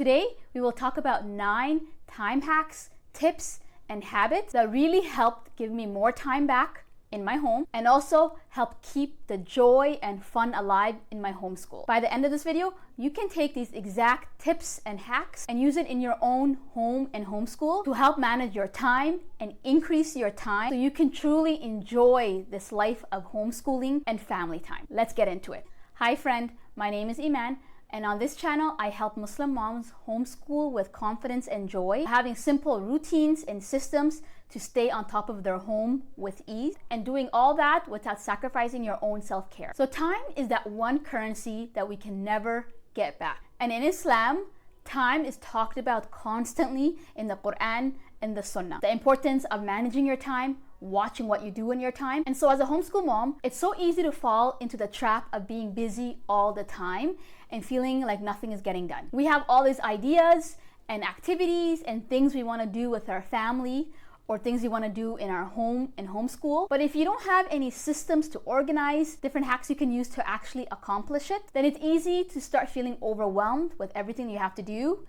Today, we will talk about 9 time hacks, tips, and habits that really helped give me more time back in my home and also help keep the joy and fun alive in my homeschool. By the end of this video, you can take these exact tips and hacks and use it in your own home and homeschool to help manage your time and increase your time so you can truly enjoy this life of homeschooling and family time. Let's get into it. Hi friend, my name is Iman. And on this channel, I help Muslim moms homeschool with confidence and joy, having simple routines and systems to stay on top of their home with ease, and doing all that without sacrificing your own self-care. So time is that one currency that we can never get back. And in Islam, time is talked about constantly in the Quran and the Sunnah. The importance of managing your time, watching what you do in your time. And so as a homeschool mom, it's so easy to fall into the trap of being busy all the time and feeling like nothing is getting done. We have all these ideas and activities and things we want to do with our family or things we want to do in our home and homeschool. But if you don't have any systems to organize, different hacks you can use to actually accomplish it, then it's easy to start feeling overwhelmed with everything you have to do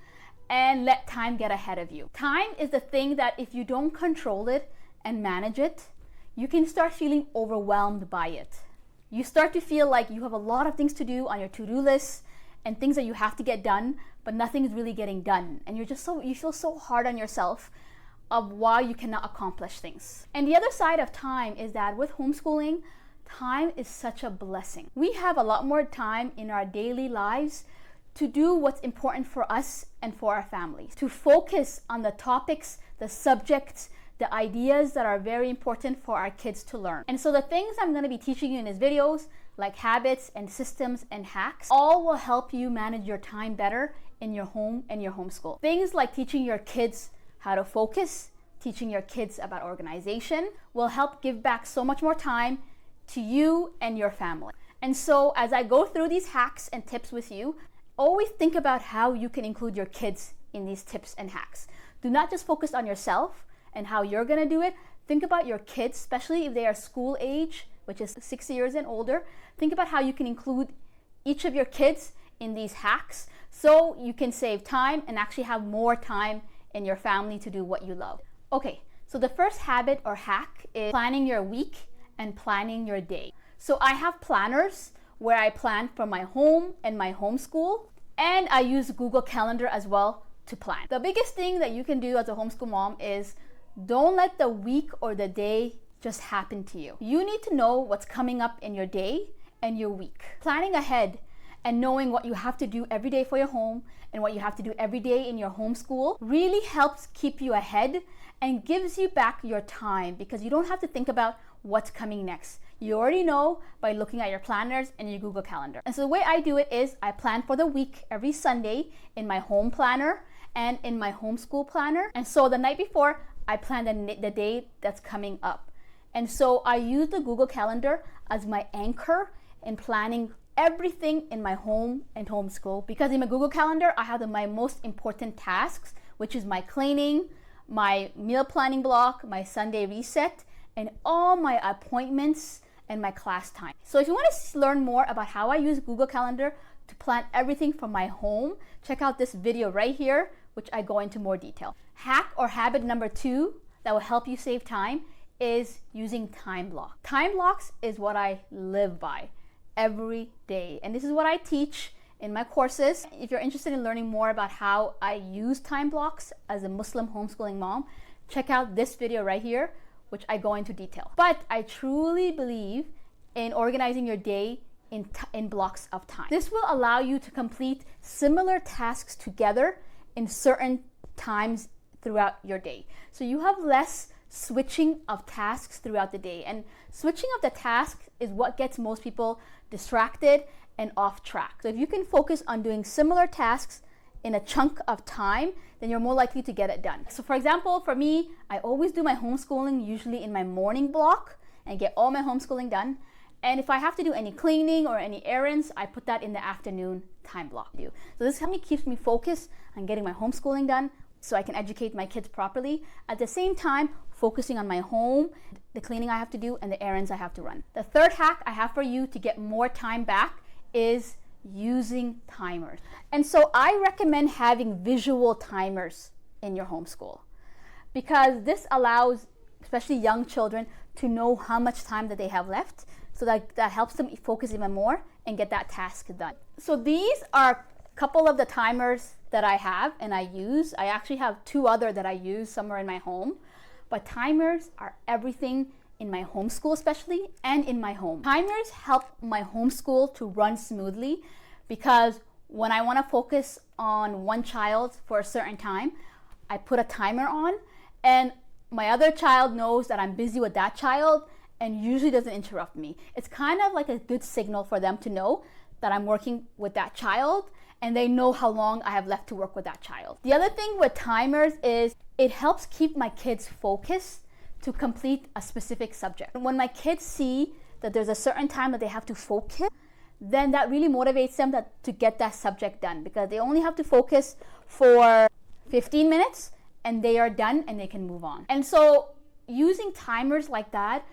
and let time get ahead of you. Time is the thing that if you don't control it and manage it, you can start feeling overwhelmed by it. You start to feel like you have a lot of things to do on your to-do list and things that you have to get done, but nothing is really getting done. And you feel so hard on yourself of why you cannot accomplish things. And the other side of time is that with homeschooling, time is such a blessing. We have a lot more time in our daily lives to do what's important for us and for our families, to focus on the topics, the subjects, the ideas that are very important for our kids to learn. And so the things I'm going to be teaching you in these videos, like habits and systems and hacks, all will help you manage your time better in your home and your homeschool. Things like teaching your kids how to focus, teaching your kids about organization will help give back so much more time to you and your family. And so as I go through these hacks and tips with you, always think about how you can include your kids in these tips and hacks. Do not just focus on yourself and how you're gonna do it. Think about your kids, especially if they are school age, which is 6 years and older. Think about how you can include each of your kids in these hacks so you can save time and actually have more time in your family to do what you love. Okay, so the first habit or hack is planning your week and planning your day. So I have planners where I plan for my home and my homeschool, and I use Google Calendar as well to plan. The biggest thing that you can do as a homeschool mom is don't let the week or the day just happen to you. You need to know what's coming up in your day and your week. Planning ahead and knowing what you have to do every day for your home and what you have to do every day in your homeschool really helps keep you ahead and gives you back your time because you don't have to think about what's coming next. You already know by looking at your planners and your Google Calendar. And so the way I do it is I plan for the week every Sunday in my home planner and in my homeschool planner. And so the night before, I plan the day that's coming up. And so I use the Google Calendar as my anchor in planning everything in my home and homeschool, because in my Google Calendar, I have my most important tasks, which is my cleaning, my meal planning block, my Sunday reset, and all my appointments and my class time. So if you want to learn more about how I use Google Calendar to plan everything from my home, check out this video right here, which I go into more detail. Hack or habit number 2 that will help you save time is using time blocks. Time blocks is what I live by every day. And this is what I teach in my courses. If you're interested in learning more about how I use time blocks as a Muslim homeschooling mom, check out this video right here, which I go into detail. But I truly believe in organizing your day in blocks of time. This will allow you to complete similar tasks together in certain times throughout your day. So you have less switching of tasks throughout the day. And switching of the task is what gets most people distracted and off track. So if you can focus on doing similar tasks in a chunk of time, then you're more likely to get it done. So for example, for me, I always do my homeschooling usually in my morning block and get all my homeschooling done. And if I have to do any cleaning or any errands, I put that in the afternoon time block. So this keeps me focused on getting my homeschooling done so I can educate my kids properly. At the same time, focusing on my home, the cleaning I have to do, and the errands I have to run. The third hack I have for you to get more time back is using timers. And so I recommend having visual timers in your homeschool, because this allows especially young children to know how much time that they have left, so that helps them focus even more and get that task done. So these are a couple of the timers that I have and I use. I actually have 2 other that I use somewhere in my home, but timers are everything in my homeschool especially, and in my home. Timers help my homeschool to run smoothly, because when I want to focus on one child for a certain time, I put a timer on, and my other child knows that I'm busy with that child and usually doesn't interrupt me. It's kind of like a good signal for them to know that I'm working with that child, and they know how long I have left to work with that child. The other thing with timers is it helps keep my kids focused to complete a specific subject. When my kids see that there's a certain time that they have to focus, then that really motivates them to get that subject done, because they only have to focus for 15 minutes and they are done and they can move on. And so using timers like that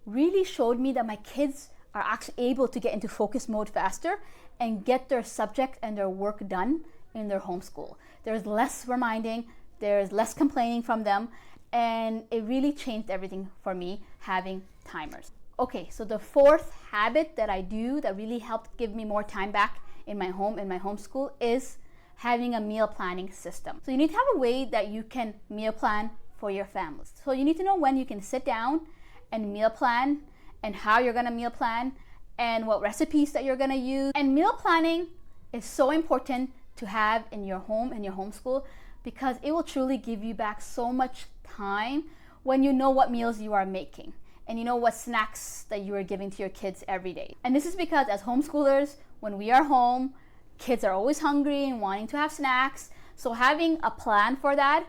really showed me that my kids are actually able to get into focus mode faster and get their subject and their work done in their homeschool. There's less reminding, there's less complaining from them, and it really changed everything for me having timers. Okay, so the 4th habit that I do that really helped give me more time back in my home, in my homeschool, is having a meal planning system. So you need to have a way that you can meal plan for your families. So you need to know when you can sit down and meal plan, and how you're gonna meal plan, and what recipes that you're gonna use. And meal planning is so important to have in your home and your homeschool, because it will truly give you back so much time when you know what meals you are making and you know what snacks that you are giving to your kids every day. And this is because as homeschoolers, when we are home, kids are always hungry and wanting to have snacks. So having a plan for that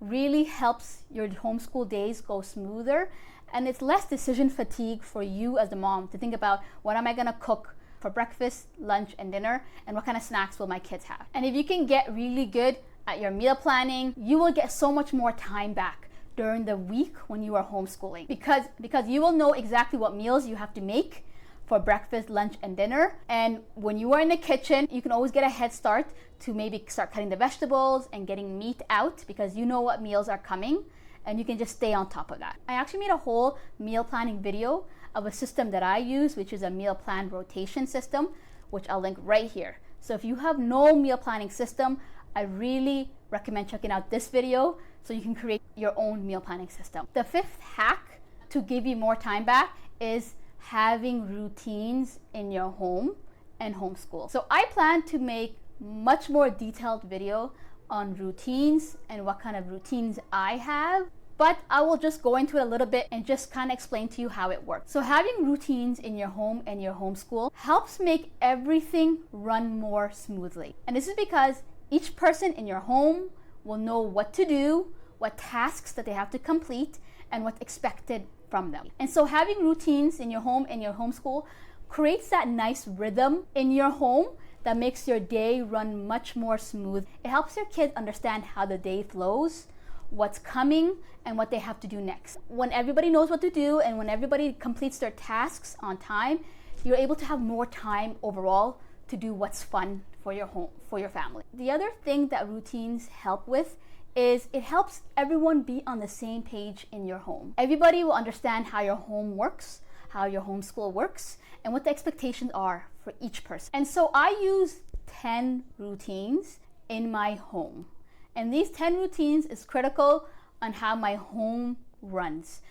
really helps your homeschool days go smoother, and it's less decision fatigue for you as the mom to think about, what am I gonna cook for breakfast, lunch, and dinner, and what kind of snacks will my kids have. And if you can get really good at your meal planning, you will get so much more time back during the week when you are homeschooling, because you will know exactly what meals you have to make for breakfast, lunch, and dinner. And when you are in the kitchen, you can always get a head start to maybe start cutting the vegetables and getting meat out, because you know what meals are coming, and you can just stay on top of that. I actually made a whole meal planning video of a system that I use, which is a meal plan rotation system, which I'll link right here. So if you have no meal planning system, I really recommend checking out this video so you can create your own meal planning system. The 5th hack to give you more time back is having routines in your home and homeschool. So I plan to make much more detailed video on routines and what kind of routines I have, but I will just go into it a little bit and just kind of explain to you how it works. So having routines in your home and your homeschool helps make everything run more smoothly. And this is because each person in your home will know what to do, what tasks that they have to complete, and what's expected from them. And so having routines in your home and your homeschool creates that nice rhythm in your home that makes your day run much more smooth. It helps your kids understand how the day flows, what's coming, and what they have to do next. When everybody knows what to do and when everybody completes their tasks on time, you're able to have more time overall to do what's fun for your home, for your family. The other thing that routines help with is it helps everyone be on the same page in your home. Everybody will understand how your home works, how your homeschool works, and what the expectations are for each person. And so I use 10 routines in my home. And these 10 routines is critical on how my home runs.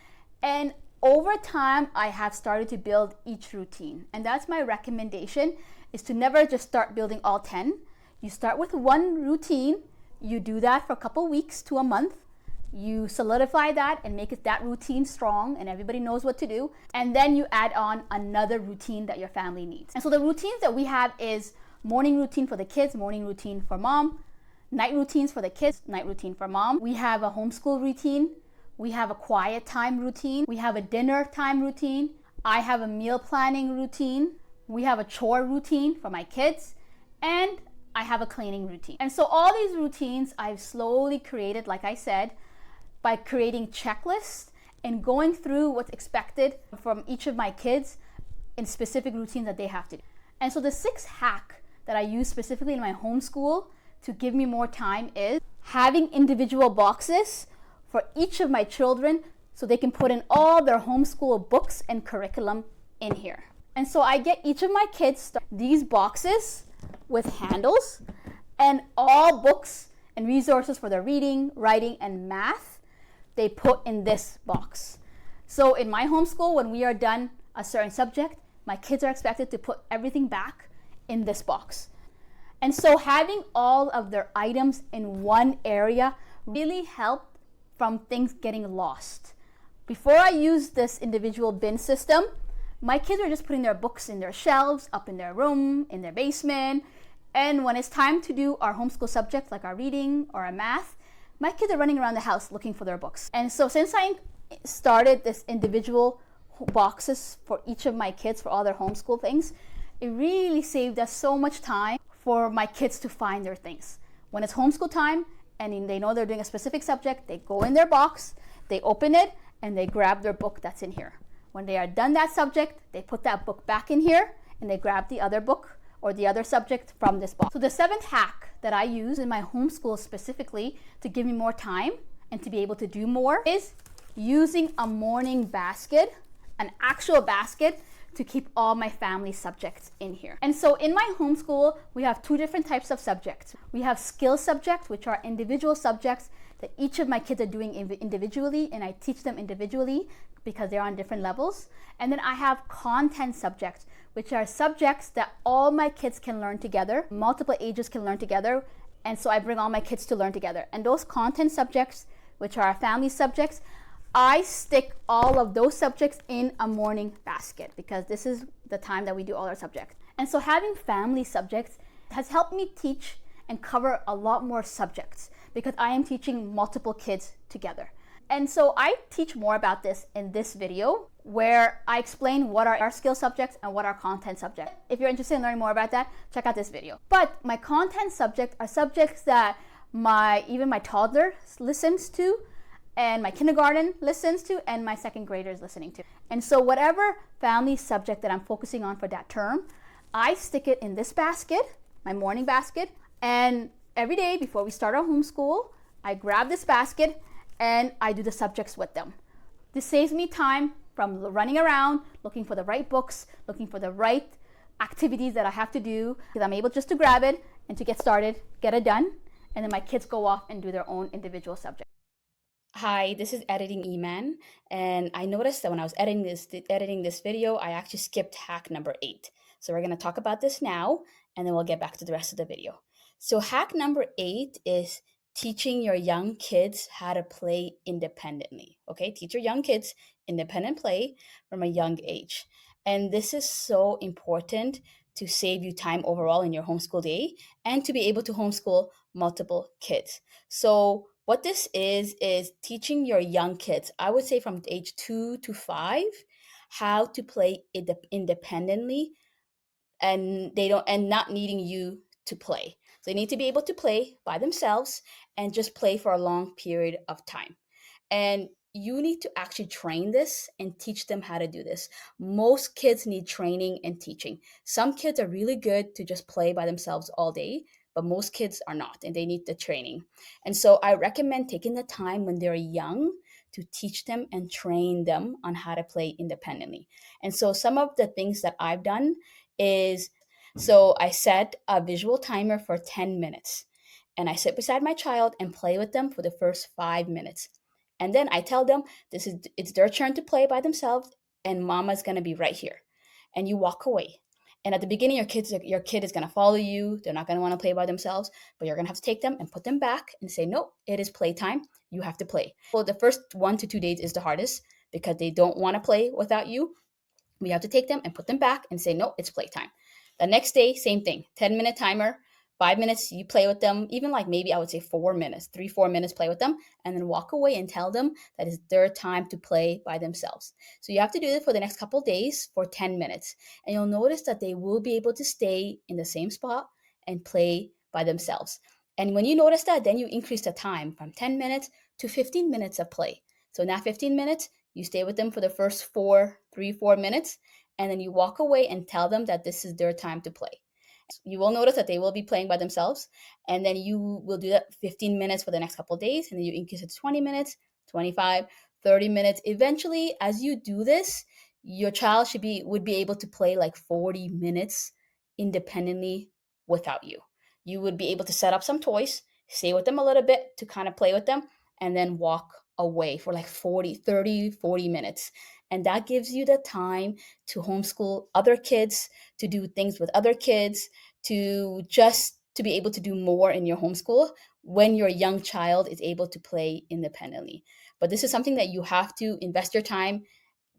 And over time, I have started to build each routine. And that's my recommendation, is to never just start building all 10. You start with one routine, you do that for a couple weeks to a month, you solidify that and make that routine strong and everybody knows what to do, and then you add on another routine that your family needs. And so the routines that we have is morning routine for the kids, morning routine for mom, night routines for the kids, night routine for mom. We have a homeschool routine, we have a quiet time routine, we have a dinner time routine, I have a meal planning routine, we have a chore routine for my kids, and I have a cleaning routine. And so all these routines I've slowly created, like I said, by creating checklists and going through what's expected from each of my kids in specific routines that they have to do. And so the sixth hack that I use specifically in my homeschool to give me more time is having individual boxes for each of my children so they can put in all their homeschool books and curriculum in here. And so I get each of my kids these boxes with handles, and all books and resources for their reading, writing, and math, they put in this box. So in my homeschool, when we are done a certain subject, my kids are expected to put everything back in this box. And so having all of their items in one area really helped from things getting lost. Before I used this individual bin system, my kids are just putting their books in their shelves, up in their room, in their basement. And when it's time to do our homeschool subjects like our reading or our math, my kids are running around the house looking for their books. And so since I started this individual boxes for each of my kids for all their homeschool things, it really saved us so much time for my kids to find their things. When it's homeschool time and they know they're doing a specific subject, they go in their box, they open it, and they grab their book that's in here. When they are done that subject, they put that book back in here and they grab the other book or the other subject from this box. So the seventh hack that I use in my homeschool specifically to give me more time and to be able to do more is using a morning basket, an actual basket, to keep all my family subjects in here. And so in my homeschool, we have two different types of subjects. We have skill subjects, which are individual subjects that each of my kids are doing individually, and I teach them individually because they're on different levels. And then I have content subjects, which are subjects that all my kids can learn together, multiple ages can learn together, and so I bring all my kids to learn together. And those content subjects, which are our family subjects, I stick all of those subjects in a morning basket because this is the time that we do all our subjects. And so having family subjects has helped me teach and cover a lot more subjects because I am teaching multiple kids together. And so I teach more about this in this video where I explain what are our skill subjects and what are content subjects. If you're interested in learning more about that, check out this video. But my content subjects are subjects that even my toddler listens to, and my kindergarten listens to, and my second grader is listening to. And so whatever family subject that I'm focusing on for that term, I stick it in this basket, my morning basket, and every day before we start our homeschool, I grab this basket and I do the subjects with them. This saves me time from running around, looking for the right books, looking for the right activities that I have to do, because I'm able just to grab it and to get started, get it done, and then my kids go off and do their own individual subject. Hi, this is Editing E-Man, and I noticed that when I was editing this video, I actually skipped hack number 8. So we're going to talk about this now, and then we'll get back to the rest of the video. So hack number 8 is teaching your young kids how to play independently. Okay, teach your young kids independent play from a young age. And this is so important to save you time overall in your homeschool day and to be able to homeschool multiple kids. So what this is teaching your young kids, I would say from age 2 to 5, how to play independently and not needing you to play. So they need to be able to play by themselves and just play for a long period of time. And you need to actually train this and teach them how to do this. Most kids need training and teaching. Some kids are really good to just play by themselves all day, but most kids are not, and they need the training. And so I recommend taking the time when they're young to teach them and train them on how to play independently. And so some of the things that I've done is, so I set a visual timer for 10 minutes. And I sit beside my child and play with them for the first 5 minutes. And then I tell them it's their turn to play by themselves and mama's going to be right here. And you walk away. And at the beginning, your kid is going to follow you. They're not going to want to play by themselves, but you're going to have to take them and put them back and say, no, it is playtime. You have to play. Well, the first 1 to 2 days is the hardest because they don't want to play without you. We have to take them and put them back and say, no, it's playtime. The next day, same thing, 10-minute timer, 5 minutes, you play with them, even like maybe I would say 4 minutes, 3-4 minutes, play with them, and then walk away and tell them that it's their time to play by themselves. So you have to do it for the next couple of days for 10 minutes. And you'll notice that they will be able to stay in the same spot and play by themselves. And when you notice that, then you increase the time from 10 minutes to 15 minutes of play. So now 15 minutes, you stay with them for the first 3-4 minutes, and then you walk away and tell them that this is their time to play. You will notice that they will be playing by themselves, and then you will do that 15 minutes for the next couple of days, and then you increase it to 20 minutes, 25, 30 minutes. Eventually, as you do this, your child would be able to play like 40 minutes independently without you. You would be able to set up some toys, stay with them a little bit to kind of play with them, and then walk away for like 40 minutes. And that gives you the time to homeschool other kids, to do things with other kids, to be able to do more in your homeschool when your young child is able to play independently. But this is something that you have to invest your time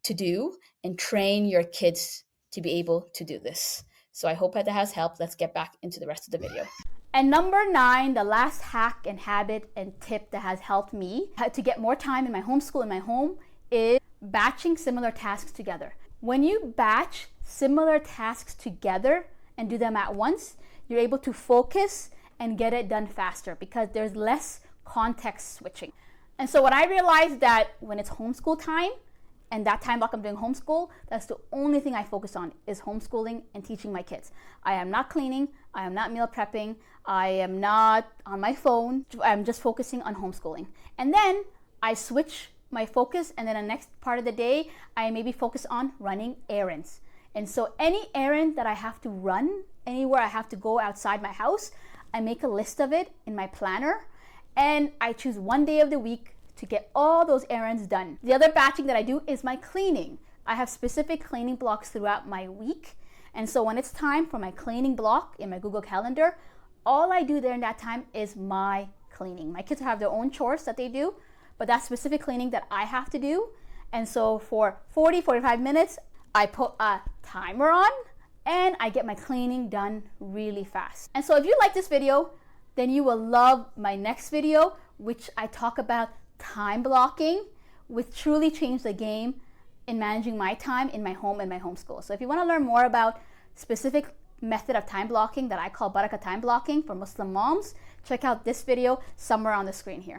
to do and train your kids to be able to do this. So I hope that has helped. Let's get back into the rest of the video. And number 9, the last hack and habit and tip that has helped me to get more time in my homeschool, in my home, is batching similar tasks together. When you batch similar tasks together and do them at once, you're able to focus and get it done faster because there's less context switching. And so what I realized that when it's homeschool time, and that time block I'm doing homeschool, that's the only thing I focus on is homeschooling and teaching my kids. I am not cleaning, I am not meal prepping, I am not on my phone, I'm just focusing on homeschooling. And then I switch my focus, and then the next part of the day, I maybe focus on running errands. And so any errand that I have to run, anywhere I have to go outside my house, I make a list of it in my planner, and I choose one day of the week to get all those errands done. The other batching that I do is my cleaning. I have specific cleaning blocks throughout my week. And so when it's time for my cleaning block in my Google Calendar, all I do during that time is my cleaning. My kids have their own chores that they do, but that's specific cleaning that I have to do. And so for 45 minutes, I put a timer on and I get my cleaning done really fast. And so if you like this video, then you will love my next video, which I talk about time blocking, which truly changed the game in managing my time in my home and my homeschool. So if you want to learn more about specific method of time blocking that I call Barakah time blocking for Muslim moms, check out this video somewhere on the screen here.